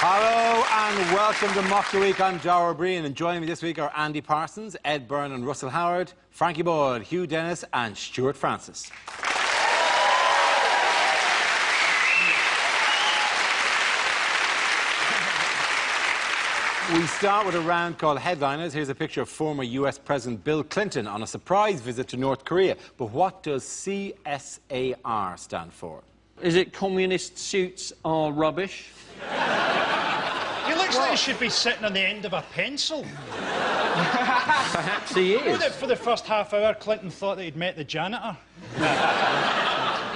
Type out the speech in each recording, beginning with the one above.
Hello and welcome to Mock the Week. I'm Dara Breen, and joining me this week are Andy Parsons, Ed Byrne and Russell Howard, Frankie Boyd, Hugh Dennis and Stuart Francis. We start with a round called Headliners. Here's a picture of former US President Bill Clinton on a surprise visit to North Korea. But what does CSAR stand for? Is it communist suits are rubbish? He looks like he should be sitting on the end of a pencil. Perhaps he is. For the first half hour, Clinton thought that he'd met the janitor.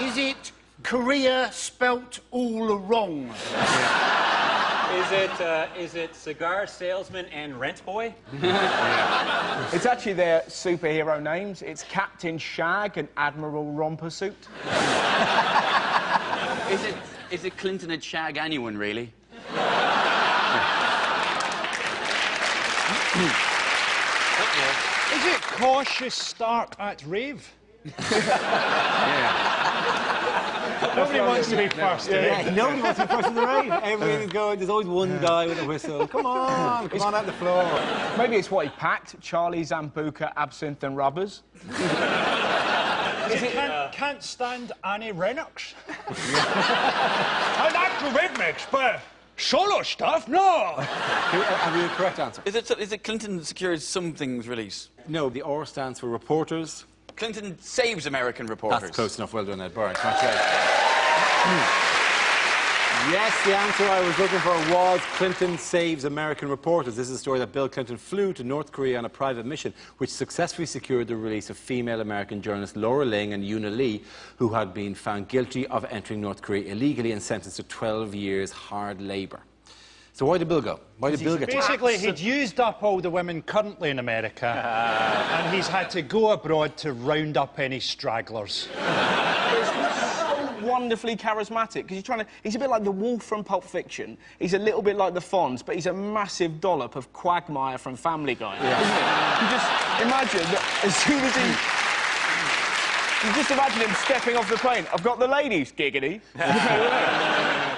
Is it Korea spelt all wrong? Is it cigar salesman and rent boy? It's actually their superhero names. It's Captain Shag and Admiral Rompersuit. Is it Clinton and Shag anyone, really? Is it cautious start at rave? Nobody wants to be first. Nobody wants to be first in the rave. Everything's going. There's always one guy with a whistle. Come on out the floor. Maybe it's what he packed. Charlie, Zambuca, absinthe and rubbers. Can't stand Annie Lennox. I like the rhythmics, but solo stuff, no. Have you the correct answer? Is it Clinton secures some things release? No, the R stands for reporters. Clinton saves American reporters. That's close enough. Well done, Ed Byrne. Yes, the answer I was looking for was Clinton saves American reporters. This is a story that Bill Clinton flew to North Korea on a private mission, which successfully secured the release of female American journalists Laura Ling and Yoona Lee, who had been found guilty of entering North Korea illegally and sentenced to 12 years hard labour. So why did Bill go? Why did Bill get Basically, he'd used up all the women currently in America, and he's had to go abroad to round up any stragglers. Wonderfully charismatic, because he's a bit like the wolf from Pulp Fiction. He's a little bit like the Fonz, but he's a massive dollop of Quagmire from Family Guy. Yeah. Isn't it? You just imagine that as soon as you just imagine him stepping off the plane. I've got the ladies, giggity.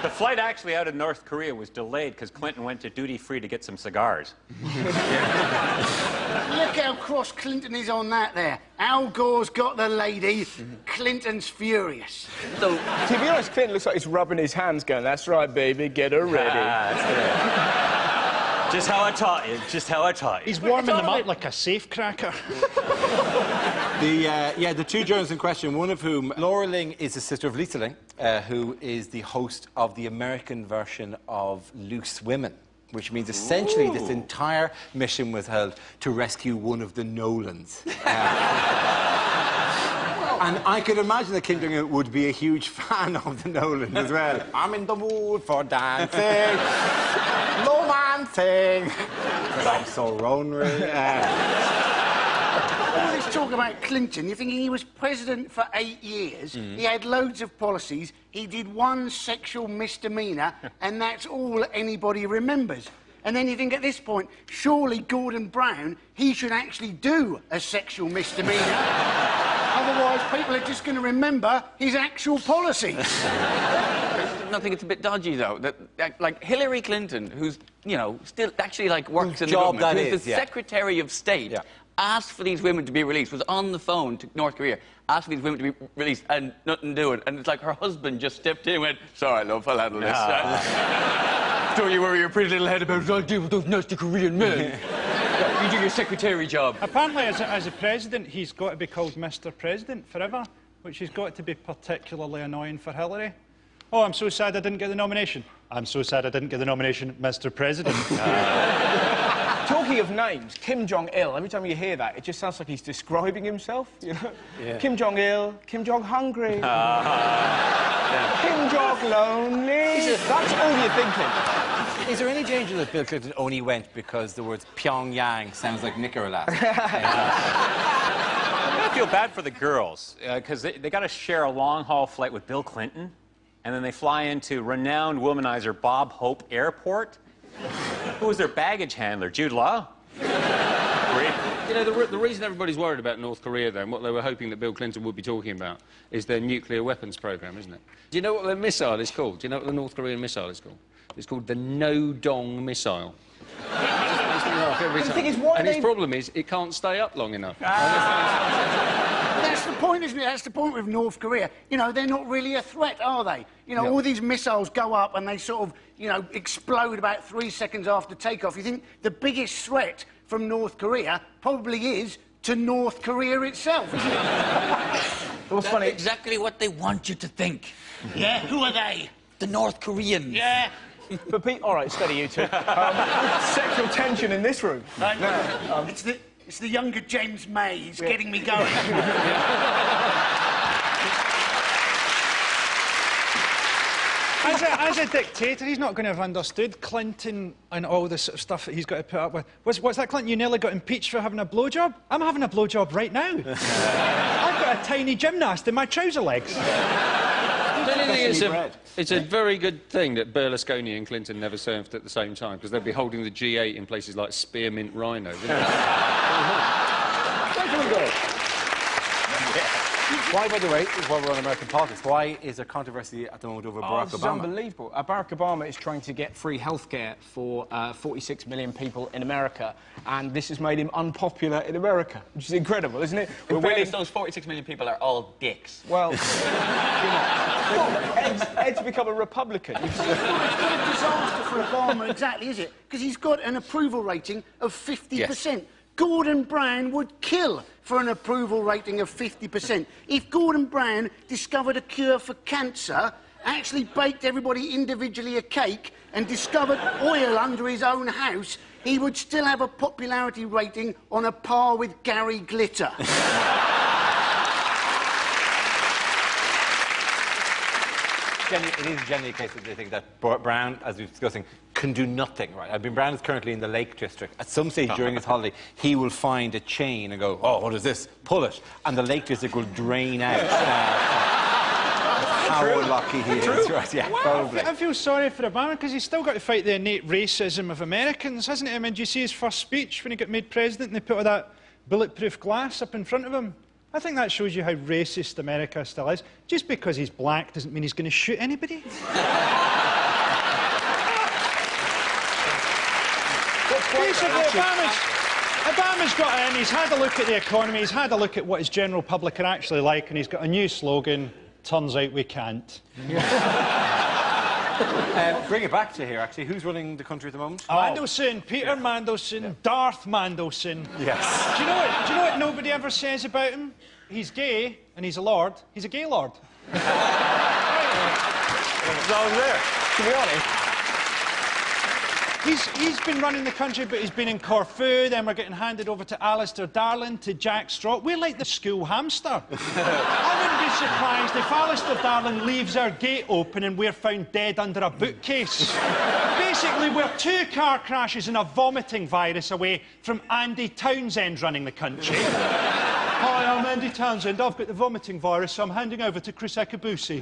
The flight actually out of North Korea was delayed because Clinton went to duty-free to get some cigars. Look how cross Clinton is on that there. Al Gore's got the lady, Clinton's furious. So, to be honest, Clinton looks like he's rubbing his hands going, that's right, baby, get her ready. Just how I taught you, just how I taught you. He's warming them up like a safecracker. The two journalists in question, one of whom, Laura Ling, is the sister of Lisa Ling, who is the host of the American version of Loose Women, which means essentially this entire mission was held to rescue one of the Nolans. And I could imagine that Kim Jong-un would be a huge fan of the Nolans as well. I'm in the mood for dancing, romancing, because I'm so lonely. All this talk about Clinton, you're thinking he was president for 8 years, he had loads of policies, he did one sexual misdemeanour, and that's all anybody remembers. And then you think at this point, surely Gordon Brown, he should actually do a sexual misdemeanour. Otherwise, people are just going to remember his actual policies. I think it's a bit dodgy, though. Like Hillary Clinton, who's, you know, still actually, like, works in the government, who's the Secretary of State, asked for these women to be released, was on the phone to North Korea, asked for these women to be released, and nothing doing. And it's like her husband just stepped in and went, sorry, love, I'll handle this. Don't you worry your pretty little head about I'll deal with those nasty Korean men. You do your secretary job. Apparently, as a president, he's got to be called Mr. President forever, which has got to be particularly annoying for Hillary. Oh, I'm so sad I didn't get the nomination. I'm so sad I didn't get the nomination, Mr. President. Talking of names, Kim Jong-il, every time you hear that, it just sounds like he's describing himself, you know? Yeah. Kim Jong-il, Kim Jong-hungry, Kim Jong-lonely. That's all you're thinking. Is there any danger that Bill Clinton only went because the words Pyongyang sounds like Nicaragua? I feel bad for the girls, because they got to share a long-haul flight with Bill Clinton, and then they fly into renowned womanizer Bob Hope Airport. Who was their baggage handler? Jude Law? Great. You know, the reason everybody's worried about North Korea, though, and what they were hoping that Bill Clinton would be talking about, is their nuclear weapons program, isn't it? Do you know what their missile is called? Do you know what the North Korean missile is called? It's called the no-dong missile. The thing is, why and his problem is it can't stay up long enough. That's the point, isn't it? That's the point with North Korea. You know, they're not really a threat, are they? You know, all these missiles go up and they sort of, you know, explode about 3 seconds after takeoff. You think the biggest threat from North Korea probably is to North Korea itself, isn't it? That's funny. Exactly what they want you to think. Yeah, who are they? The North Koreans. Yeah. But Pete, all right, steady you two. Sexual tension in this room. It's the younger James May. He's getting me going. As a dictator, he's not going to have understood Clinton and all the sort of stuff that he's got to put up with. What's that, Clinton? You nearly got impeached for having a blowjob? I'm having a blowjob right now. I've got a tiny gymnast in my trouser legs. It's a very good thing that Berlusconi and Clinton never served at the same time, because they'd be holding the G8 in places like Spearmint Rhino, wouldn't they? Where can we go? Why, by the way, while we're on American politics, why is there controversy at the moment over Barack This is Obama? unbelievable. Barack Obama is trying to get free healthcare for 46 million people in America, and this has made him unpopular in America, which is incredible, isn't it? In fairness, those 46 million people are all dicks. Well, Ed's become a Republican. It's not a disaster for Obama, exactly, is it? Because he's got an approval rating of 50%. Yes. Gordon Brown would kill for an approval rating of 50%. If Gordon Brown discovered a cure for cancer, actually baked everybody individually a cake and discovered oil under his own house, he would still have a popularity rating on a par with Gary Glitter. It is generally a case that they think that Brown, as we've been discussing, can do nothing, right? I mean, Brown is currently in the Lake District. At some stage during his holiday, he will find a chain and go, oh, what is this? Pull it. And the Lake District will drain out. How lucky he is, right? Yeah, probably. I feel sorry for Obama because he's still got to fight the innate racism of Americans, hasn't he? I mean, do you see his first speech when he got made president and they put all that bulletproof glass up in front of him? I think that shows you how racist America still is. Just because he's black doesn't mean he's going to shoot anybody. Basically, Obama's got in, he's had a look at the economy, he's had a look at what his general public are actually like, and he's got a new slogan, turns out we can't. Bring it back to here, actually. Who's running the country at the moment? Mandelson, Peter Mandelson, Darth Mandelson. Yes. Do you know what nobody ever says about him? He's gay, and he's a lord. He's a gay lord. It's always there. To be honest, He's been running the country, but he's been in Corfu, then we're getting handed over to Alistair Darling, to Jack Straw. We're like the school hamster. I wouldn't be surprised if Alistair Darling leaves our gate open and we're found dead under a bookcase. Basically, we're 2 car crashes and a vomiting virus away from Andy Townsend running the country. Hi, I'm Andy Townsend. I've got the vomiting virus, so I'm handing over to Chris Akabusi.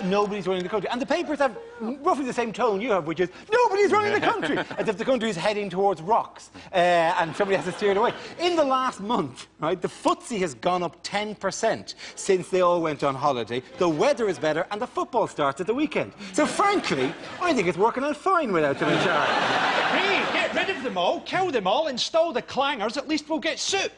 Nobody's running the country. And the papers have roughly the same tone you have, which is, nobody's running the country, as if the country is heading towards rocks and somebody has to steer it away. In the last month, right, the FTSE has gone up 10% since they all went on holiday. The weather is better and the football starts at the weekend. So frankly, I think it's working out fine without them in charge. Hey, get rid of them all, kill them all, install the clangers, at least we'll get soup.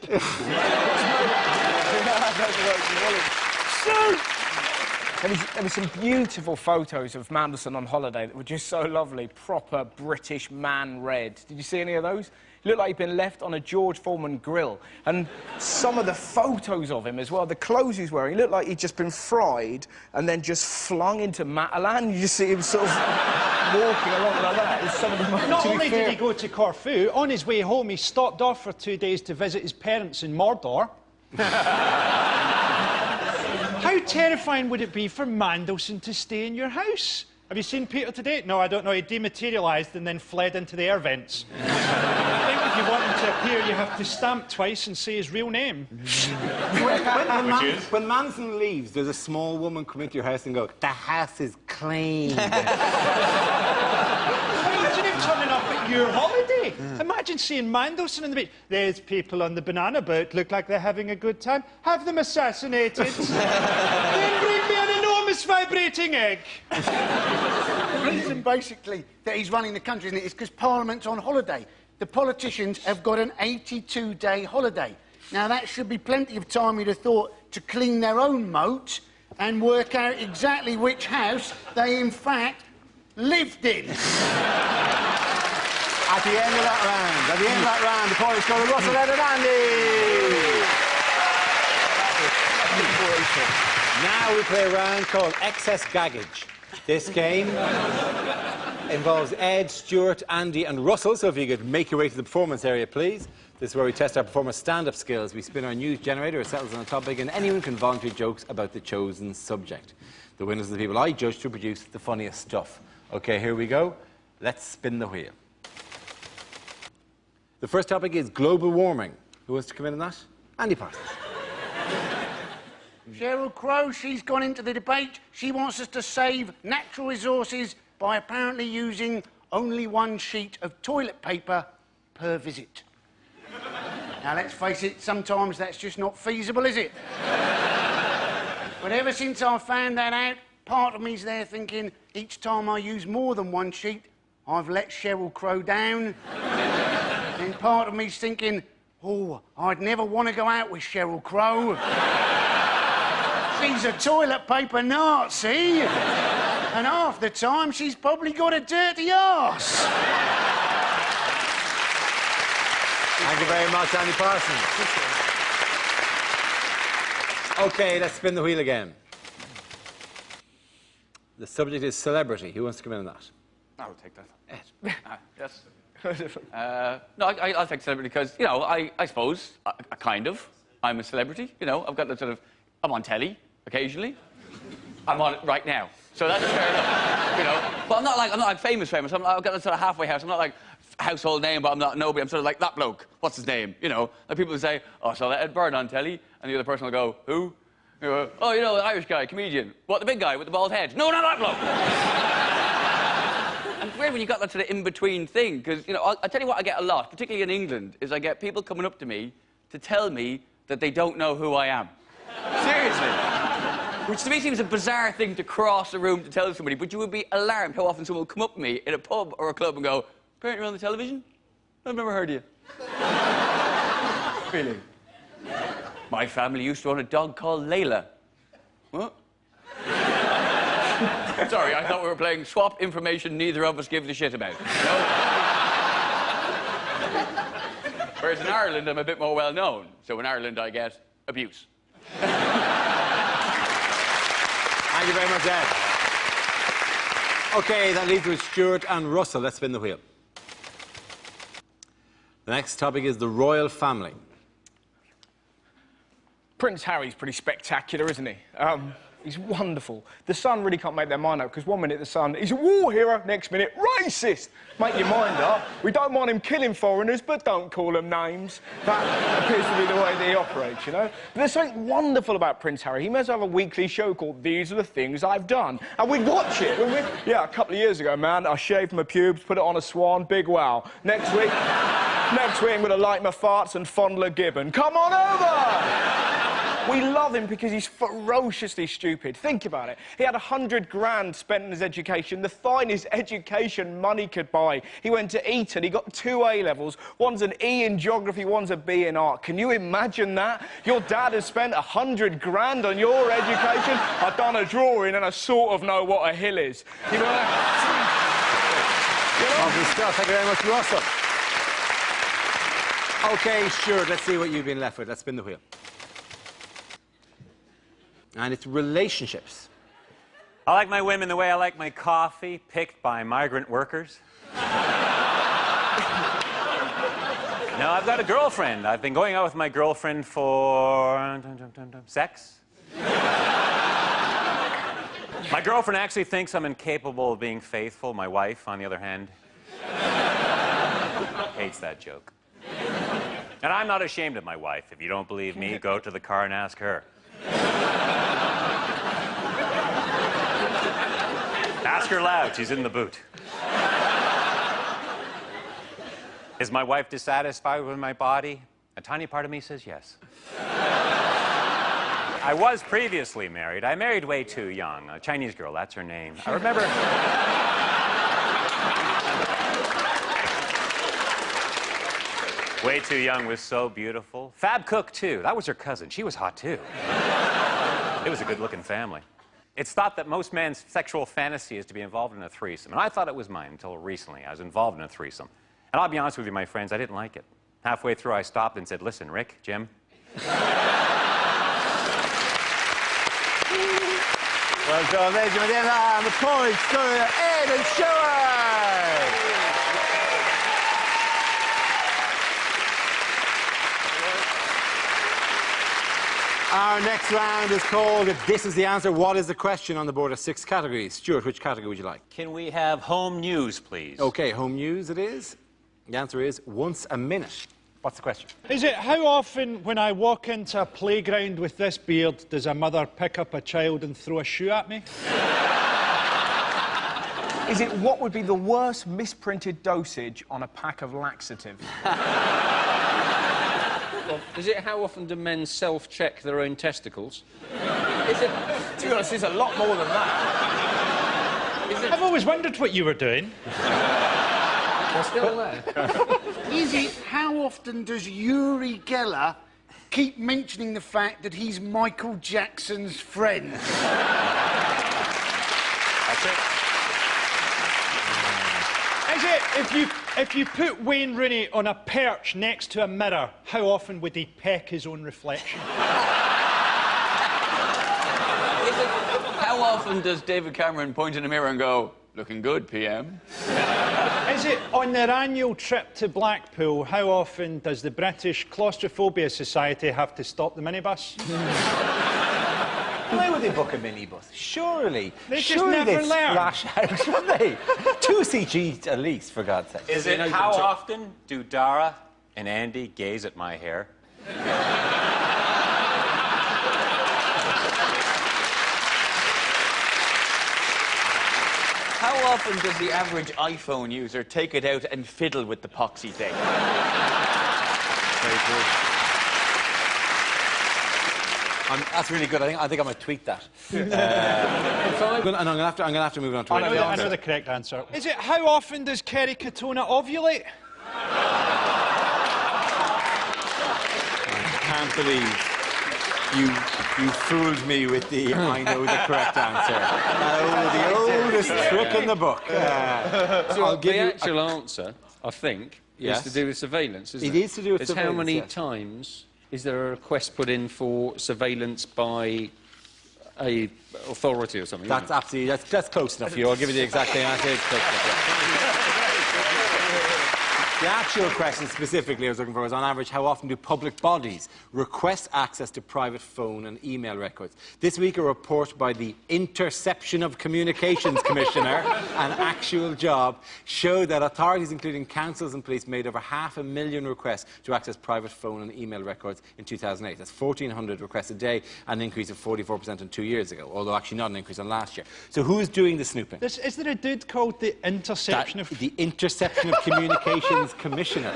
there was some beautiful photos of Mandelson on holiday that were just so lovely. Proper British man red. Did you see any of those? He looked like he'd been left on a George Foreman grill. And some of the photos of him as well, the clothes he's wearing, he looked like he'd just been fried and then just flung into Matalan. You just see him sort of walking along like that. It's some of the most, Not only did he go to Corfu, on his way home he stopped off for 2 days to visit his parents in Mordor. How terrifying would it be for Mandelson to stay in your house? Have you seen Peter today? No, I don't know. He dematerialised and then fled into the air vents. I think if you want him to appear, you have to stamp twice and say his real name. When Manson leaves, does a small woman come into your house and go, the house is clean? Imagine him turning up at your holiday. Imagine seeing Mandelson on the beach. There's people on the banana boat, look like they're having a good time. Have them assassinated. Then bring me an enormous vibration. Germinating egg. The reason, basically, that he's running the country, isn't it, is because Parliament's on holiday. The politicians have got an 82-day holiday. Now, that should be plenty of time, you'd have thought, to clean their own moat and work out exactly which house they, in fact, lived in. At the end of that round, the points go to Russell, Ed and Andy. Now we play a round called Excess Gaggage. This game involves Ed, Stuart, Andy and Russell, so if you could make your way to the performance area, please. This is where we test our performers' stand-up skills. We spin our news generator, it settles on a topic, and anyone can volunteer jokes about the chosen subject. The winners are the people I judge to produce the funniest stuff. OK, here we go. Let's spin the wheel. The first topic is global warming. Who wants to come in on that? Andy Parsons. Sheryl Crow, she's gone into the debate. She wants us to save natural resources by apparently using only one sheet of toilet paper per visit. Now, let's face it, sometimes that's just not feasible, is it? But ever since I found that out, part of me's there thinking, each time I use more than one sheet, I've let Sheryl Crow down. Then part of me's thinking, oh, I'd never want to go out with Sheryl Crow. She's a toilet paper Nazi. And half the time, she's probably got a dirty arse. Thank you very much, Andy Parsons. OK, let's spin the wheel again. The subject is celebrity. Who wants to come in on that? I would take that. Ed. Yes. No, I'll take celebrity because, you know, I suppose, I'm a celebrity. You know, I've got that sort of... I'm on telly, occasionally. I'm on it right now. So that's fair enough, you know. But I'm not like famous. I've got that sort of halfway house. I'm not like household name, but I'm not nobody. I'm sort of like that bloke. What's his name? You know, like people will say, oh, I saw that Ed Byrne on telly. And the other person will go, who? You go, oh, you know, the Irish guy, comedian. What, the big guy with the bald head? No, not that bloke. And it's weird when you got that sort of in-between thing, because, you know, I'll tell you what I get a lot, particularly in England, is I get people coming up to me to tell me that they don't know who I am. Seriously. Which to me seems a bizarre thing to cross a room to tell somebody, but you would be alarmed how often someone will come up to me in a pub or a club and go, apparently you're on the television? I've never heard of you. Really? My family used to own a dog called Layla. What? Sorry, I thought we were playing swap information neither of us give a shit about. No? Whereas in Ireland, I'm a bit more well-known. So in Ireland, I get abuse. Thank you very much, Ed. OK, that leaves with Stuart and Russell. Let's spin the wheel. The next topic is the royal family. Prince Harry's pretty spectacular, isn't he? He's wonderful. The Sun really can't make their mind up, because one minute the Sun, he's a war hero, next minute, racist. Make your mind up. We don't want him killing foreigners, but don't call them names. That appears to be the way that he operates, you know? But there's something wonderful about Prince Harry. He must have a weekly show called These Are the Things I've Done. And we'd watch it, wouldn't we? Yeah, a couple of years ago, man, I shaved my pubes, put it on a swan, big wow. Next week, I'm going to light my farts and fondle a gibbon. Come on over! We love him because he's ferociously stupid. Think about it. He had 100 grand spent on his education, the finest education money could buy. He went to Eton, he got 2 A-levels. One's an E in geography, one's a B in art. Can you imagine that? Your dad has spent 100 grand on your education? I've done a drawing and I sort of know what a hill is. You know that? Lovely stuff. Thank you very much, Russell. OK, sure, let's see what you've been left with. Let's spin the wheel. And it's relationships. I like my women the way I like my coffee, picked by migrant workers. No, I've got a girlfriend. I've been going out with my girlfriend for... sex. My girlfriend actually thinks I'm incapable of being faithful. My wife, on the other hand, hates that joke. And I'm not ashamed of my wife. If you don't believe me, go to the car and ask her. Ask her loud, she's in the boot. Is my wife dissatisfied with my body? A tiny part of me says yes. I was previously married. I married way too young. A Chinese girl, that's her name. I remember... Way too young was so beautiful. Fab Cook, too. That was her cousin. She was hot, too. It was a good-looking family. It's thought that most men's sexual fantasy is to be involved in a threesome. And I thought it was mine until recently. I was involved in a threesome. And I'll be honest with you, my friends, I didn't like it. Halfway through, I stopped and said, listen, Rick, Jim. Well done, ladies and gentlemen. And the points go to Ed and Stuart. Our next round is called This Is the Answer. What is the question? On the board of 6 categories. Stuart, which category would you like? Can we have home news, please? OK, home news it is. The answer is once a minute. What's the question? Is it how often when I walk into a playground with this beard does a mother pick up a child and throw a shoe at me? Is it what would be the worst misprinted dosage on a pack of laxative? Well, is it how often do men self-check their own testicles? Is it... To be honest, it's a lot more than that. I've always wondered what you were doing. They're still there. Is it how often does Uri Geller keep mentioning the fact that he's Michael Jackson's friend? That's it. Is it if you put Wayne Rooney on a perch next to a mirror, how often would he peck his own reflection? How often does David Cameron point in a mirror and go, looking good, PM? Is it on their annual trip to Blackpool, how often does the British Claustrophobia Society have to stop the minibus? Why would they book a minibus? Surely. They just never learn. Splash out, wouldn't they? 2 CG at least, for God's sake. Is it how often do Dara and Andy gaze at my hair? How often does the average iPhone user take it out and fiddle with the poxy thing? Very good. That's really good. I think I might tweet that. I'm going to have to move on to I know the correct answer. Is it how often does Kerry Katona ovulate? I can't believe you fooled me with the I know the correct answer. The oldest trick in the book. So I'll give the actual answer, I think, is to do with surveillance, isn't it? It is to do with surveillance, how many times is there a request put in for surveillance by a authority or something? That's absolutely... That's close enough for you. I'll give you the exact answer. It's close enough. The actual question specifically I was looking for was, on average, how often do public bodies request access to private phone and email records? This week, a report by the Interception of Communications Commissioner, an actual job, showed that authorities, including councils and police, made over 500,000 requests to access private phone and email records in 2008. That's 1,400 requests a day, an increase of 44% on 2 years ago, although actually not an increase on last year. So who's doing the snooping? Is there a dude called the Interception of... The Interception of Communications Commissioner.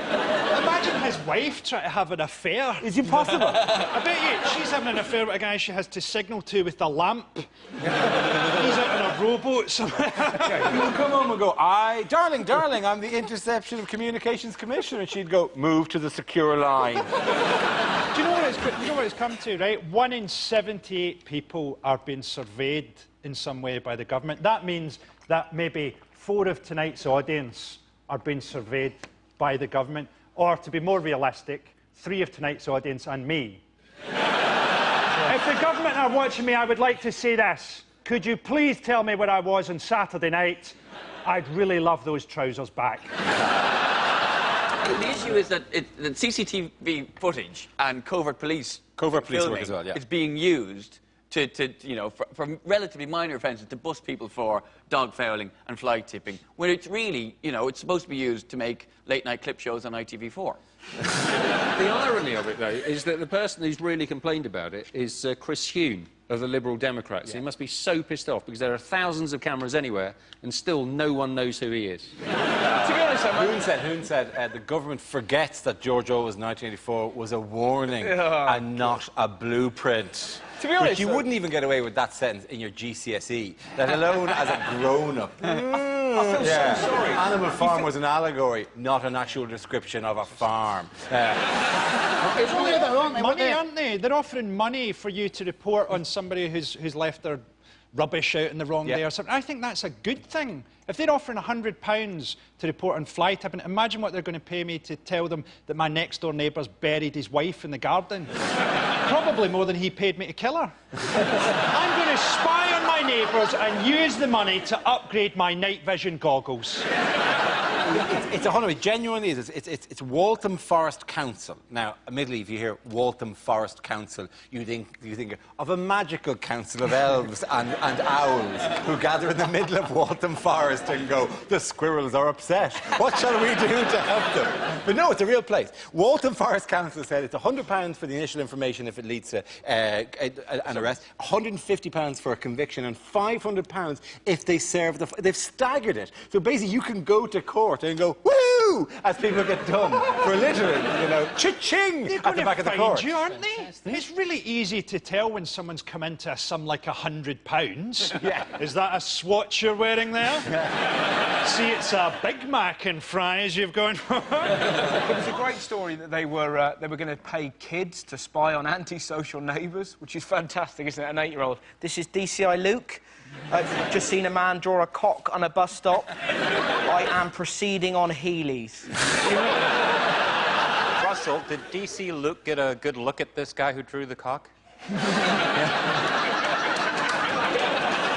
Imagine his wife trying to have an affair. Is it possible? I bet you she's having an affair with a guy she has to signal to with a lamp. He's out on a rowboat somewhere. He'll come home and go, darling, I'm the Interception of Communications Commissioner. And she'd go, move to the secure line. Do you know what it's come to, right? 1 in 78 people are being surveyed in some way by the government. That means that maybe 4 of tonight's audience are being surveyed by the government, or to be more realistic, 3 of tonight's audience and me. If the government are watching me, I would like to say this. Could you please tell me where I was on Saturday night? I'd really love those trousers back. The issue is that CCTV footage and covert police work as well, yeah. is being used to you know, for relatively minor offences, to bust people for dog fouling and fly tipping, when it's really, you know, it's supposed to be used to make late-night clip shows on ITV4. The irony of it, though, is that the person who's really complained about it is Chris Huhne of the Liberal Democrats. Yeah. He must be so pissed off because there are thousands of cameras anywhere and still no one knows who he is. To be honest, Hoon said the government forgets that George Orwell's 1984 was a warning and not a blueprint. To be honest, but you wouldn't even get away with that sentence in your GCSE, let alone as a grown-up. I feel so sorry. Animal Farm was an allegory, not an actual description of a farm. It's weird though, aren't they? Money, aren't they? They're offering money for you to report on somebody who's left their rubbish out in the wrong day or something. I think that's a good thing. If they're offering £100 to report on fly tipping, imagine what they're going to pay me to tell them that my next-door neighbour's buried his wife in the garden. Probably more than he paid me to kill her. I'm going to spy on my neighbours and use the money to upgrade my night vision goggles. It's 100%, genuinely is. It's Waltham Forest Council. Now, admittedly, if you hear Waltham Forest Council, you think of a magical council of elves and owls who gather in the middle of Waltham Forest and go, the squirrels are upset. What shall we do to help them? But no, it's a real place. Waltham Forest Council said it's £100 for the initial information if it leads to an arrest, £150 for a conviction, and £500 if they serve the... They've staggered it. So basically, you can go to court and go, woo, as people get done for littering, you know, cha-ching at the back of the court. You, aren't they? It's really easy to tell when someone's come into a sum like £100. Yeah. Is that a swatch you're wearing there? See, it's a Big Mac and fries you've gone for. It was a great story that they were going to pay kids to spy on antisocial neighbours, which is fantastic, isn't it? An 8-year-old. This is DCI Luke. I've just seen a man draw a cock on a bus stop. I am proceeding on Heelys. Russell, did DC Luke get a good look at this guy who drew the cock? Do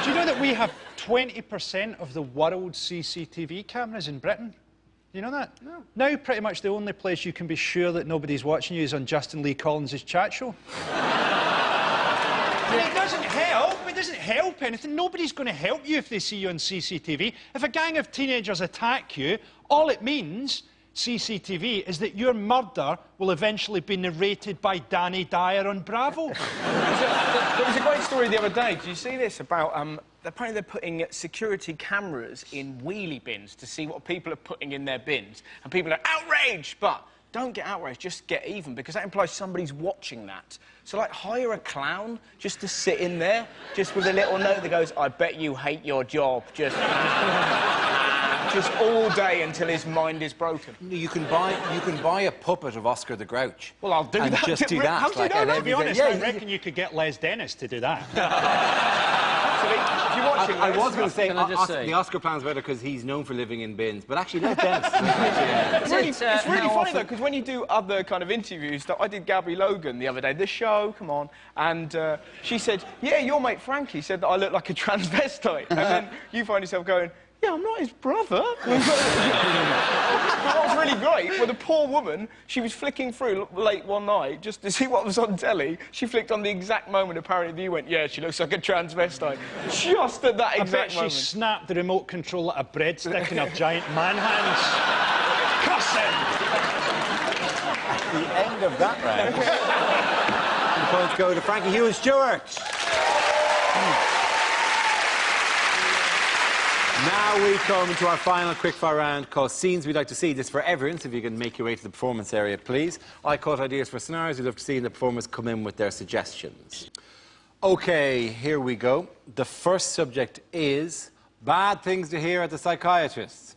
you know that we have 20% of the world's CCTV cameras in Britain? Do you know that? No. Now, pretty much the only place you can be sure that nobody's watching you is on Justin Lee Collins' chat show. It doesn't help. It doesn't help anything. Nobody's going to help you if they see you on CCTV. If a gang of teenagers attack you, all it means, CCTV, is that your murder will eventually be narrated by Danny Dyer on Bravo. There was a great story the other day. Did you see this? About, apparently they're putting security cameras in wheelie bins to see what people are putting in their bins. And people are outraged, but... don't get outraged, just get even, because that implies somebody's watching that. So, like, hire a clown just to sit in there, just with a little note that goes, I bet you hate your job, just all day until his mind is broken. You can buy a puppet of Oscar the Grouch. Well, I'll do and that. Just do that. How do you know that? To be honest, I reckon you could get Les Dennis to do that. If you're watching I was going to say, say? the Oscar plan's better because he's known for living in bins, but actually, Les Dennis. It's really funny, though, because when you do other kind of interviews, I did Gabby Logan the other day, the show, come on, and she said, yeah, your mate Frankie said that I look like a transvestite. And then you find yourself going, yeah, I'm not his brother. But what was really great, well, the poor woman, she was flicking through late one night just to see what was on telly. She flicked on the exact moment, apparently, you went, yeah, she looks like a transvestite. Just at that exact moment. She snapped the remote control at a breadstick in her giant man hands. Cussing! At the end of that round, the points go to Frankie Hughes-Stewart. Now we come to our final quickfire round called Scenes We'd Like to See. This is for everyone, so if you can make your way to the performance area, please. I caught ideas for scenarios we'd love to see, and the performers come in with their suggestions. OK, here we go. The first subject is bad things to hear at the psychiatrist.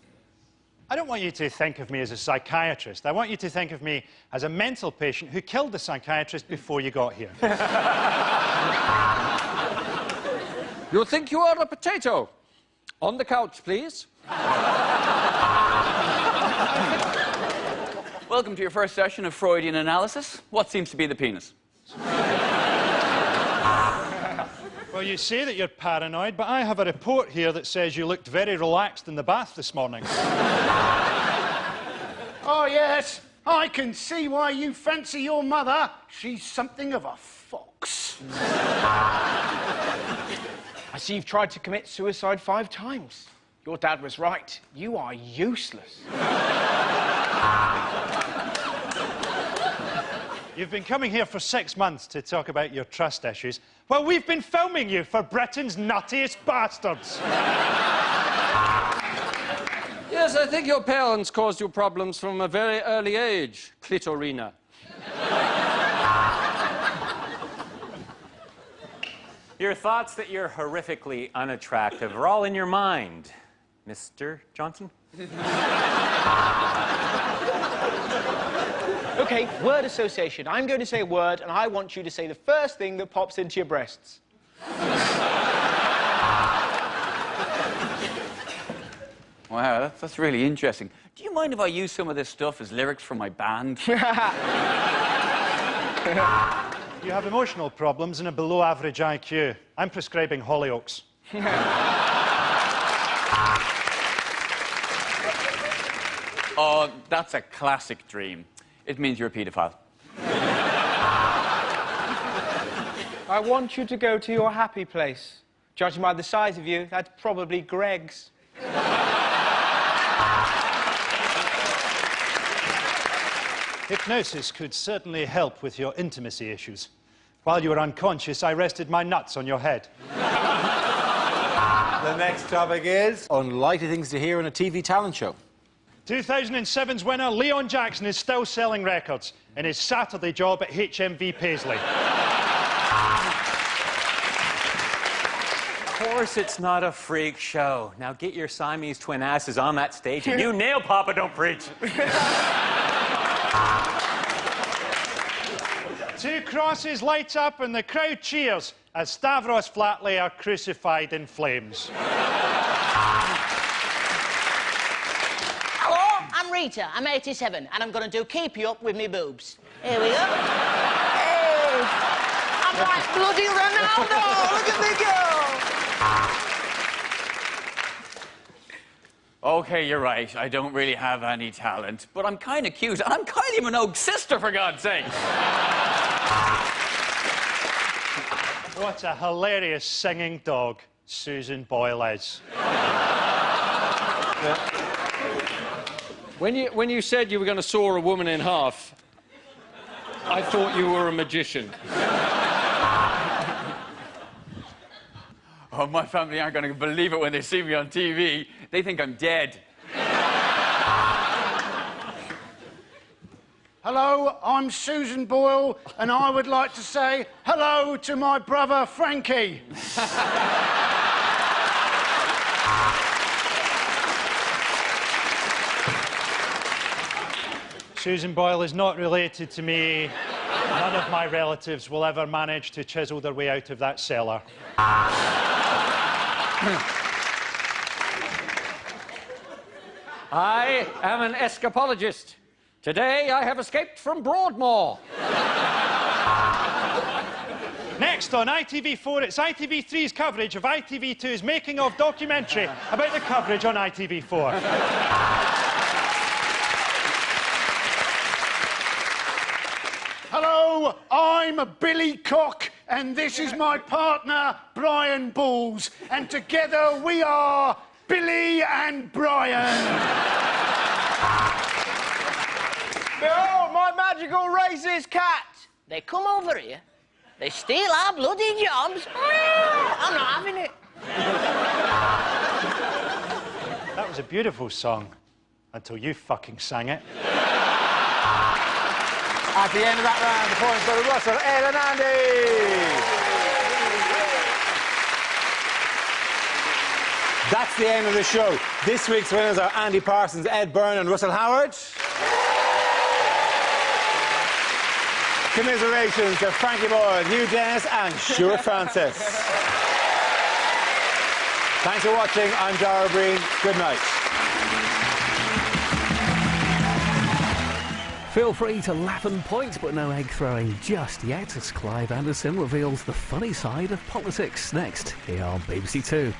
I don't want you to think of me as a psychiatrist. I want you to think of me as a mental patient who killed the psychiatrist before you got here. You think you are a potato? On the couch, please. Welcome to your first session of Freudian analysis. What seems to be the penis? Well, you say that you're paranoid, but I have a report here that says you looked very relaxed in the bath this morning. Oh, yes. I can see why you fancy your mother. She's something of a fox. I see you've tried to commit suicide 5 times. Your dad was right. You are useless. You've been coming here for 6 months to talk about your trust issues. Well, we've been filming you for Britain's nuttiest bastards. Yes, I think your parents caused you problems from a very early age, Clitorina. Your thoughts that you're horrifically unattractive are all in your mind, Mr. Johnson. OK, word association. I'm going to say a word, and I want you to say the first thing that pops into your breasts. Wow, that's really interesting. Do you mind if I use some of this stuff as lyrics for my band? You have emotional problems and a below-average IQ. I'm prescribing Hollyoaks. Oh, that's a classic dream. It means you're a paedophile. I want you to go to your happy place. Judging by the size of you, that's probably Greg's. Hypnosis could certainly help with your intimacy issues. While you were unconscious, I rested my nuts on your head. The next topic is unlikely things to hear on a TV talent show. 2007's winner, Leon Jackson, is still selling records in his Saturday job at HMV Paisley. Of course it's not a freak show. Now get your Siamese twin asses on that stage and you nail Papa Don't Preach. Two crosses light up and the crowd cheers as Stavros Flatley are crucified in flames. Hello, I'm Rita. I'm 87, and I'm going to do Keep You Up with me boobs. Here we go. Hey! I'm like bloody Ronaldo! Look at me go! OK, you're right. I don't really have any talent, but I'm kind of cute. I'm Kylie Minogue's sister, for God's sake. What a hilarious singing dog Susan Boyle is. When you said you were going to saw a woman in half, I thought you were a magician. Oh, my family aren't going to believe it when they see me on TV. They think I'm dead. Hello, I'm Susan Boyle, and I would like to say hello to my brother Frankie. Susan Boyle is not related to me. None of my relatives will ever manage to chisel their way out of that cellar. I am an escapologist. Today I have escaped from Broadmoor. Next on ITV4, it's ITV3's coverage of ITV2's making-of documentary about the coverage on ITV4. Hello, I'm Billy Cock, and this is my partner, Brian Balls, and together we are Billy and Brian. Behold, my magical racist cat. They come over here, they steal our bloody jobs. I'm not having it. That was a beautiful song, until you fucking sang it. At the end of that round, the points go to Russell, Ed and Andy. That's the end of the show. This week's winners are Andy Parsons, Ed Byrne and Russell Howard. Commiserations to Frankie Boyd, Hugh Dennis and Stuart Francis. Thanks for watching. I'm Dara Breen. Good night. Feel free to laugh and point, but no egg throwing just yet, as Clive Anderson reveals the funny side of politics next here on BBC Two.